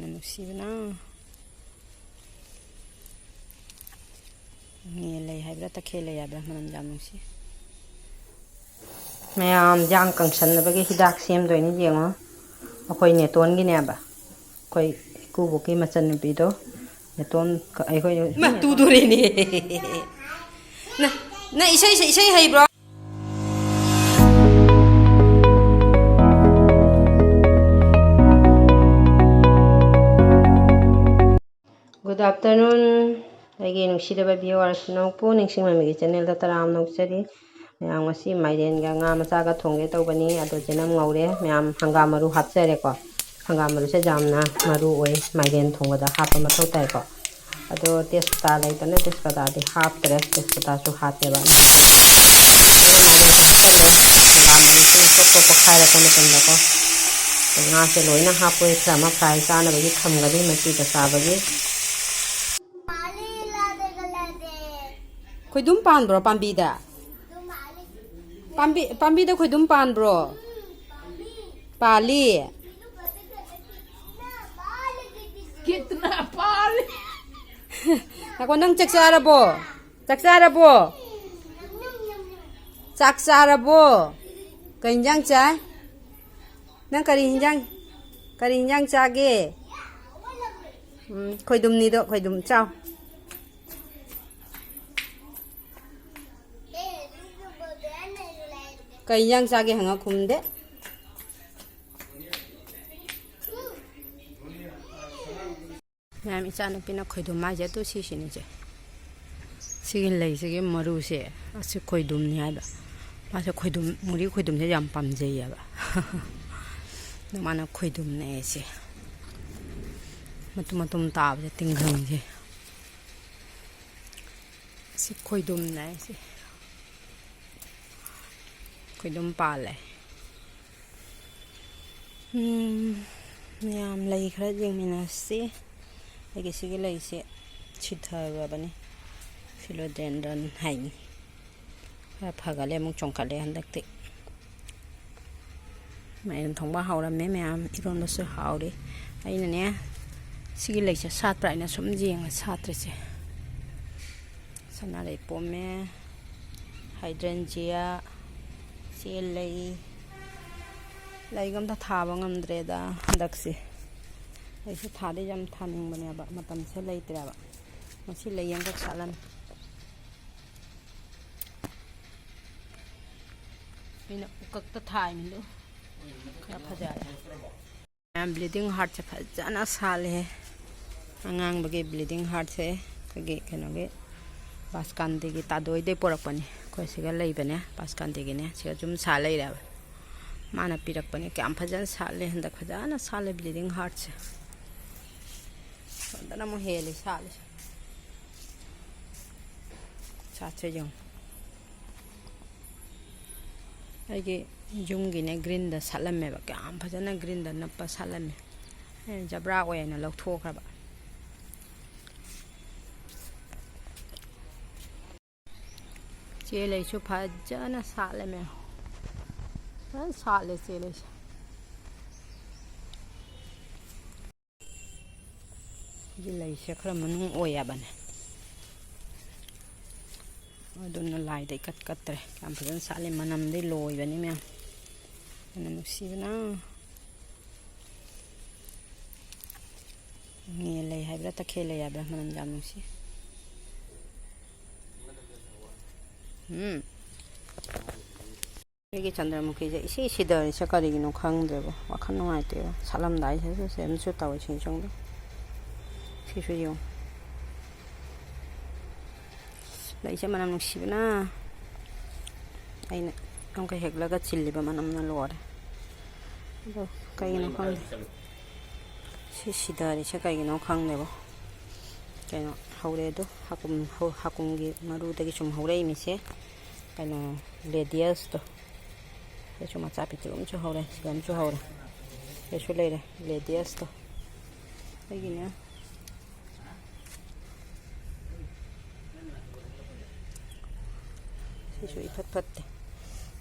ꯅꯨꯡꯁꯤꯕꯅ ꯂꯩ ꯍꯥꯏꯕ꯭ꯔꯥ ꯇꯈꯦꯜ ꯂꯩ ꯍꯥꯏꯕ꯭ꯔꯥ ꯃꯅꯝ ꯌꯥꯝ ꯅꯨꯡꯁꯤ ꯃꯌꯥꯝ ꯌꯥꯡ ꯀꯪꯁꯟꯅꯕꯒꯤ ꯍꯤꯗꯥꯛ ꯁꯦꯝꯗꯣꯏꯅꯤ ꯌꯦꯡꯉꯣ ꯑꯩꯈꯣꯏ ꯅꯦꯇꯣꯟꯒꯤꯅꯦꯕ ꯑꯩꯈꯣꯏ ꯏꯀꯨꯕꯣꯛꯀꯤ ꯃꯆꯟꯅꯨꯄꯤꯗꯣ ꯅꯦꯇꯣꯟ ꯑꯩꯈꯣꯏ ꯇꯨꯗꯣꯔꯦꯅꯦ ꯅꯪ ꯏꯁꯩ ꯍꯩꯕ꯭ꯔꯣ Good afternoon. ꯑꯩꯒꯤ ꯅꯨꯡꯁꯤꯗꯕ ꯚꯤꯌꯨꯋꯔꯁ ꯅꯪꯄꯨ ꯅꯤꯡꯁꯤꯡ ꯃꯃꯤꯒꯤ ꯆꯦꯅꯦꯜꯗ ꯇꯔꯥꯝ ꯅꯣꯛꯆꯔꯤ ꯃꯌꯥꯝ ꯉꯁꯤ ꯃꯥꯏꯔꯦꯟꯒ ꯉꯥ ꯃꯆꯥꯒ ꯊꯣꯡꯒꯦ ꯇꯧꯕꯅꯤ ꯑꯗꯣ ꯆꯦꯅꯝ ꯉꯧꯔꯦ ꯃꯌꯥꯝ ꯍꯪꯒꯥꯝ ꯃꯔꯨ ꯍꯥꯞꯆꯔꯦꯀꯣ ꯍꯪꯒꯥꯝ ꯃꯔꯨꯁꯦ ꯌꯥꯝꯅ ꯃꯔꯨ ꯑꯣꯏ ꯃꯥꯏꯔꯦꯟ ꯊꯣꯡꯕꯗ ꯍꯥꯞꯄ ꯃꯊꯧ ꯇꯥꯏꯀꯣ ꯑꯗꯣ ꯇꯦꯖꯄꯇꯥ ꯂꯩꯇꯅ ꯇꯦꯖꯄꯇꯥꯗꯤ ꯍꯥꯞꯇ꯭ꯔꯦ ꯇꯦꯖꯄꯇꯥꯁꯨ ꯍꯥꯞꯄꯦꯕ ꯍꯪꯒꯥꯝ ꯃꯔꯨꯁꯦ ꯇꯣꯞ ꯈꯥꯏꯔꯛꯄ ꯃꯇꯝꯗꯀꯣ ꯉꯥꯁꯦ ꯂꯣꯏꯅ ꯍꯥꯞꯄꯣꯏ ꯈꯔ ꯑꯃ ꯐ꯭ꯔꯥꯏ ꯆꯥꯅꯕꯒꯤ ꯊꯝꯒꯅꯤ ꯃꯆꯤꯗ ꯆꯥꯕꯒꯤ ꯈꯣꯏꯗꯨꯝ ꯄꯥꯟꯕ꯭ꯔꯣ ꯄꯥꯝꯕꯤꯗ ꯄꯥꯝꯕꯤꯗ ꯈꯣꯏꯗꯨꯝ ꯄꯥꯟꯕ꯭ꯔꯣ ꯄꯥꯜꯂꯤ ꯉꯥꯏꯈꯣ ꯅꯪ ꯆꯥꯛ ꯆꯥꯔꯕꯣ ꯆꯥꯛ ꯆꯥꯔꯕꯣ ꯀꯩ ꯏꯟꯖꯥꯡ ꯆꯥꯏ ꯅꯪ ꯀꯔꯤ ꯏꯟꯖꯥꯡ ꯆꯥꯒꯦ ꯈꯣꯏꯗꯨꯝꯅꯤꯗꯣ ꯈꯣꯏꯗꯨꯝ ꯆꯥꯎ ꯀꯩ ꯏꯟꯖꯥꯡ ꯆꯥꯒꯦ ꯍꯪꯉ ꯈꯨꯝꯗꯦ ꯃꯌꯥꯝ ꯏꯆꯥꯅꯨꯄꯤꯅ ꯈꯣꯏꯗꯨꯝ ꯍꯥꯏꯁꯦ ꯇꯨ ꯁꯤꯁꯤꯅꯤꯁꯦ ꯁꯤꯒꯤ ꯂꯩꯁꯤꯒꯤ ꯃꯔꯨꯁꯦ ꯑꯁꯤ ꯈꯣꯏꯗꯨꯝꯅꯤ ꯍꯥꯏꯕ ꯃꯥꯁꯦ ꯈꯣꯏꯗꯨꯝ ꯃꯨꯔꯤ ꯈꯣꯏꯗꯨꯝꯁꯦ ꯌꯥꯝ ꯄꯥꯝꯖꯩꯌꯦꯕ ꯃꯥꯅ ꯈꯣꯏꯗꯨꯝꯅꯦ ꯁꯤ ꯃꯇꯨꯝ ꯇꯥꯕꯁꯦ ꯇꯤꯡꯈꯪꯁꯦ ꯁꯤ ꯈꯣꯏꯗꯨꯝꯅꯦ ꯁꯤ ꯈꯣꯏꯗꯨꯝ ꯄꯥꯜꯂꯦ ꯃꯌꯥꯝ ꯂꯩ ꯈꯔ ꯌꯦꯡꯃꯤꯟꯅꯁꯤ ꯑꯩꯒꯤ ꯁꯤꯒꯤ ꯂꯩꯁꯦ ꯁꯤꯊꯈ꯭ꯔꯕꯅꯤ ꯐꯤꯂꯣꯗꯦꯟꯗ꯭ꯔꯟ ꯍꯥꯏꯅꯤ ꯈꯔ ꯐꯒꯠꯂꯦ ꯑꯃꯨꯛ ꯆꯣꯡꯈꯠꯂꯦ ꯍꯟꯗꯛꯇꯤ ꯃꯥꯏꯔꯦꯟ ꯊꯣꯡꯕ ꯍꯥꯎꯔꯝꯃꯦ ꯃꯌꯥꯝ ꯏꯔꯣꯟꯕꯁꯨ ꯍꯥꯎꯔꯤ ꯑꯩꯅꯅꯦ ꯁꯤꯒꯤ ꯂꯩꯁꯦ ꯁꯥꯠꯄ꯭ꯔꯥ ꯑꯩꯅ ꯁꯨꯝ ꯌꯦꯡꯉ ꯁꯥꯠꯇ꯭ꯔꯤꯁꯦ ꯁꯅꯥꯔꯩ ꯄꯣꯝꯃꯦ ꯍꯥꯏꯗ꯭ꯔꯦꯟꯖꯤꯌꯥ ꯆꯦꯜꯂꯩ ꯂꯩꯒ ꯑꯝꯇ ꯊꯥꯕ ꯉꯝꯗ꯭ꯔꯦꯗ ꯍꯟꯗꯛꯁꯦ ꯑꯩꯁꯨ ꯊꯥꯗꯤ ꯌꯥꯝ ꯊꯥꯅꯤꯡꯕꯅꯦꯕ ꯃꯇꯝꯁꯦ ꯂꯩꯇ꯭ꯔꯦꯕ ꯉꯁꯤ ꯂꯩ ꯑꯃꯈꯛ ꯁꯥꯠꯂꯅꯤ ꯑꯩꯅ ꯎꯀꯛꯇ ꯊꯥꯏꯅꯤꯗꯣ ꯈꯔ ꯐꯖꯔꯦ ꯃꯌꯥꯝ ꯕ꯭ꯂꯤꯗꯤꯡ ꯍꯥꯔꯠꯁꯦ ꯐꯖꯅ ꯁꯥꯠꯂꯦ ꯑꯉꯥꯡꯕꯒꯤ ꯕ꯭ꯂꯤꯗꯤꯡ ꯍꯥꯔꯠꯁꯦ ꯑꯩꯈꯣꯏꯒꯤ ꯀꯩꯅꯣꯒꯤ ꯕꯥꯁꯀꯥꯟꯗꯤꯒꯤ ꯇꯥꯗꯣꯏꯗꯩ ꯄꯣꯔꯛꯄꯅꯤ ꯑꯩꯈꯣꯏ ꯁꯤꯒ ꯂꯩꯕꯅꯦ ꯕꯥꯁꯀꯥꯟꯗꯤꯒꯤꯅꯦ ꯁꯤꯒ ꯁꯨꯝ ꯁꯥꯠ ꯂꯩꯔꯦꯕ ꯃꯥꯅ ꯄꯤꯔꯛꯄꯅꯦ ꯀꯌꯥꯝ ꯐꯖꯅ ꯁꯥꯠꯂꯦ ꯍꯟꯗꯛ ꯐꯖꯅ ꯁꯥꯠꯂꯦ ꯕ꯭ꯂꯤꯗꯤꯡ ꯍꯥꯔꯠꯁꯦ ꯐꯖꯅ ꯑꯃꯨꯛ ꯍꯦꯜꯂꯤ ꯁꯥꯠꯂꯤꯁꯦ ꯁꯥꯠꯁꯦ ꯌꯦꯡꯉꯨ ꯑꯩꯒꯤ ꯌꯨꯝꯒꯤꯅꯦ ꯒ꯭ꯔꯤꯟꯗ ꯁꯥꯠꯂꯝꯃꯦꯕ ꯀꯌꯥꯝ ꯐꯖꯅ ꯒ꯭ꯔꯤꯟꯗ ꯅꯞꯄ ꯁꯥꯠꯂꯝꯃꯦ ꯑꯩꯅ ꯖꯕ꯭ꯔꯥ ꯑꯣꯏꯅ ꯂꯧꯊꯣꯛꯈ꯭ꯔꯕ ꯆꯦꯂꯩꯁꯨ ꯐꯖꯅ ꯁꯥꯠꯂꯦ ꯃꯌꯥꯝ ꯐꯖꯅ ꯁꯥꯠꯂꯦ ꯆꯦꯂꯩꯁꯦ ꯁꯤꯒꯤ ꯂꯩꯁꯦ ꯈꯔ ꯃꯅꯨꯡ ꯑꯣꯏꯌꯦꯕꯅꯦ ꯑꯗꯨꯅ ꯂꯥꯏꯗ ꯏꯀꯠ ꯀꯠꯇ꯭ꯔꯦ ꯌꯥꯝ ꯐꯖꯅ ꯁꯥꯠꯂꯦ ꯃꯅꯝꯗꯤ ꯂꯣꯏꯕꯅꯤ ꯃꯌꯥꯝ ꯃꯅꯝ ꯅꯨꯡꯁꯤꯕꯅ ꯂꯩ ꯍꯥꯏꯕ꯭ꯔꯥ ꯇꯈꯦꯜ ꯂꯩ ꯍꯥꯏꯕ꯭ꯔꯥ ꯃꯅꯝ ꯌꯥꯝ ꯅꯨꯡꯁꯤ ꯑꯩꯒꯤ ꯆꯟꯗ꯭ꯔꯃꯨꯈꯤꯁꯦ ꯏꯁꯤ ꯁꯤꯗꯔꯤꯁꯦ ꯀꯔꯤꯒꯤꯅꯣ ꯈꯪꯗ꯭ꯔꯦꯕ ꯋꯥꯈꯜ ꯅꯨꯡꯉꯥꯏꯇꯦꯕ ꯁꯥꯠꯂꯝꯗꯥꯏꯁꯤꯗ ꯁꯦꯝꯁꯨ ꯇꯧꯋꯦ ꯁꯤꯡꯁꯣꯡꯗꯣ ꯁꯤꯁꯨ ꯌꯦꯡꯉꯨ ꯂꯩꯁꯦ ꯃꯅꯝ ꯅꯨꯡꯁꯤꯕꯅ ꯑꯩꯅ ꯑꯃꯨꯛꯀ ꯍꯦꯛꯂꯒ ꯆꯤꯜꯂꯤꯕ ꯃꯅꯝꯅ ꯂꯣꯏꯔꯦ ꯑꯗꯣ ꯀꯩꯒꯤꯅꯣ ꯈꯪꯗꯦ ꯁꯤ ꯁꯤꯗꯔꯤꯁꯦ ꯀꯩꯒꯤꯅꯣ ꯈꯪꯗꯦꯕꯣ ꯀꯩꯅꯣ ꯍꯧꯔꯦꯗꯣ ꯍꯥꯀꯨꯝꯒꯤ ꯃꯔꯨꯗꯒꯤ ꯁꯨꯝ ꯍꯧꯔꯛꯏꯃꯤꯁꯦ ꯀꯩꯅꯣ ꯂꯦꯗꯤꯌꯁꯇꯣ ꯁꯤꯁꯨ ꯃꯆꯥ ꯄꯤꯛꯇ꯭ꯔꯨ ꯑꯃꯁꯨ ꯍꯧꯔꯦ ꯁꯤꯗ ꯑꯃꯁꯨ ꯍꯧꯔꯦ ꯁꯤꯁꯨ ꯂꯩꯔꯦ ꯂꯦꯗꯤꯌꯁꯇꯣ ꯑꯩꯒꯤꯅꯦ ꯁꯤꯁꯨ ꯏꯐꯠ ꯐꯠꯇꯦ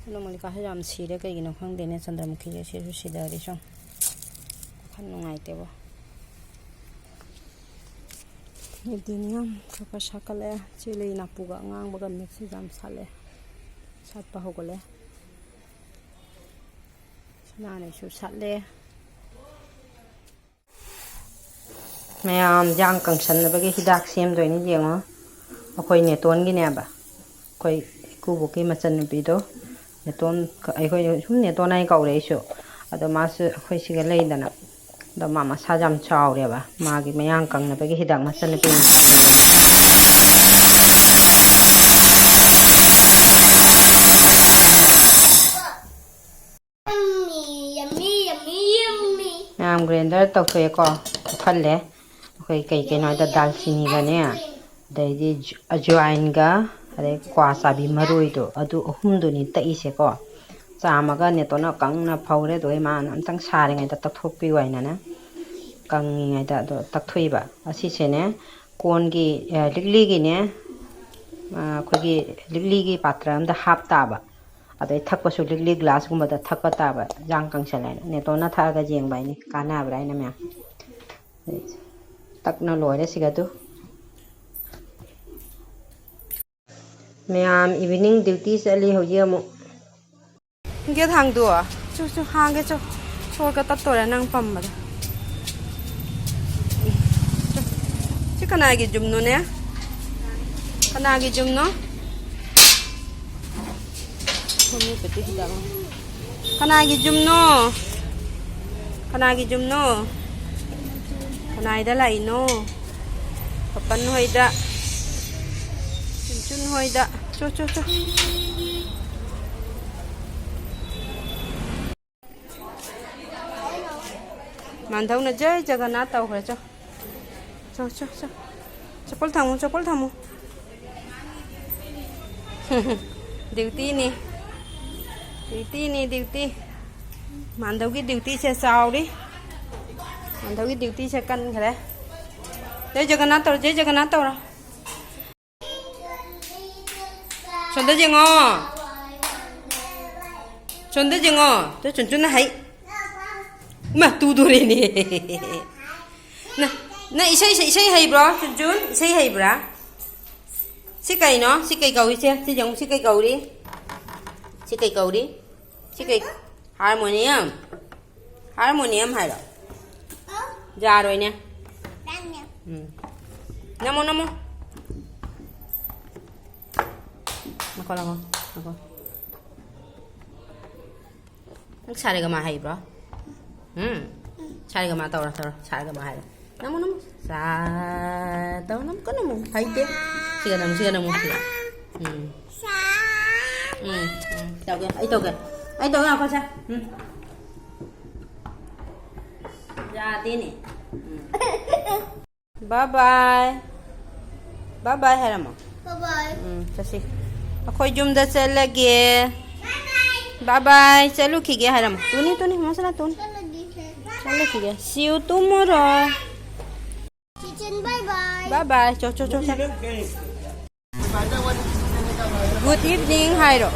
ꯑꯗꯣ ꯃꯣꯅꯤꯀꯥꯁꯨ ꯌꯥꯝ ꯁꯤꯔꯦ ꯀꯩꯒꯤꯅꯣ ꯈꯪꯗꯦꯅꯦ ꯆꯟꯗ꯭ꯔꯃꯨꯈꯤꯁꯦ ꯁꯤꯁꯨ ꯁꯤꯗꯔꯤ ꯁꯨꯝ ꯋꯥꯈꯜ ꯅꯨꯡꯉꯥꯏꯇꯦꯕꯣ Idiniam kapa sakale chile napuga ngang baga mixi jam sale satpa hogole nane su sale mayam jang kangsan bagi hidak sem doini jengo akoi ne ton gi ne ba koi ku bu ki machan bi do ne ton ai koi sum ne ton ai kau re su ado ma su koi siga lei dana da mama sajam chaw re ba ma gi mayang kang na bagi hidak machan bi Nam grinder tau thoe ko phalle koi kai noi da dalchini ga ne dai di ajwain ga are kwa sabi maroi do adu ahum do ni ta ise ko chama ga ne to na kang na phaure do ma nam tang sare ngai da tak thok pi wai na na kang ngai da do tak thui ba asi se ne kon gi likli gi ne khoi gi likli gi patra am da hap ta ba adai thakpa su likli glass gumba da thakpa ta ba jang kang salai ne to na tha ga jeng bai ni kana brai na mya tak na loi re siga tu ma'am evening duty चली होजी अमु गे थांग दो चु चु हां गे चु छोर का तत तोरा नंग पम बद ची कना गी जुमनो ने कना गी जुमनो मम्मी पति हिदा कना गी जुमनो कना इदा लाइनो Papan होइदा chun hoida cho man thau na jai jagana tau khre cho chapal thamu duty man thau ki duty se sao đi man thau ki duty se kan khre jai jagana tau ra Chonda jengo, to chun hai. Ma tu du re ni. Na isai hai bro, chun isai hai bra. Si kai no, si kai kau che, si jong si kai kau đi. Si kai harmonium hai rồi. Ja rồi nè. Namo Nako. Sari ga ma hai bro. Sari ga ma tau ra. Sari ga ma hai. Namo. Sa tau nam ko namo. Hai te. Siga namo. Sa. Tau ke. Ai tau ko sa. Ja ti ni. Bye bye hai ramo. Bye. Chasi. Akhoi jum da chalage bye bye chalu khige haram tuni masala tun chalu khige see you tomorrow kitchen bye bye cho good evening hairo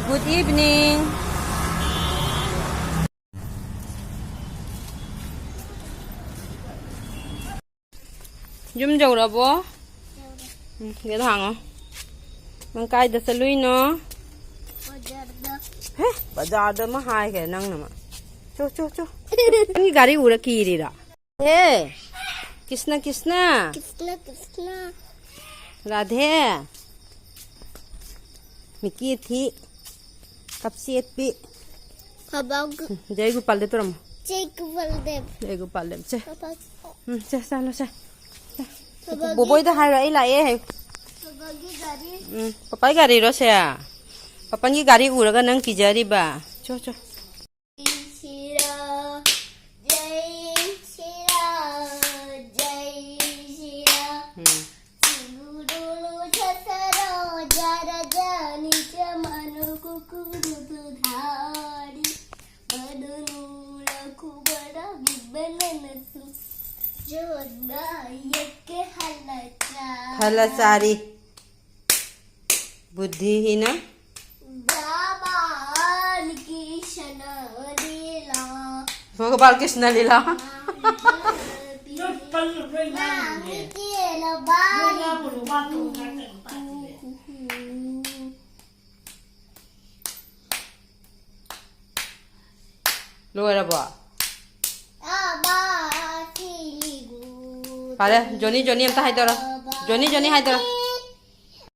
good evening jum jau ra bo ge thang Mang kai da salui no. Bazar da ma hai ke nang na ma. Cho. Ni gari ura kiri ra. Hey. Kisna. Radhe. Miki thi. Kapsi et pi. Habag. Jai Gopal de turam. Jai Gopal de. Cha. Boboi da hai ra ila e hai. Papai gari ro se a papan ki gari uraga nang kijari ba cho hala sari बुद्धिहीन बाल कृष्ण लीला Lôi ra bỏ. Phải đấy, Johnny em ta hay tao rồi. Johnny hay tao rồi.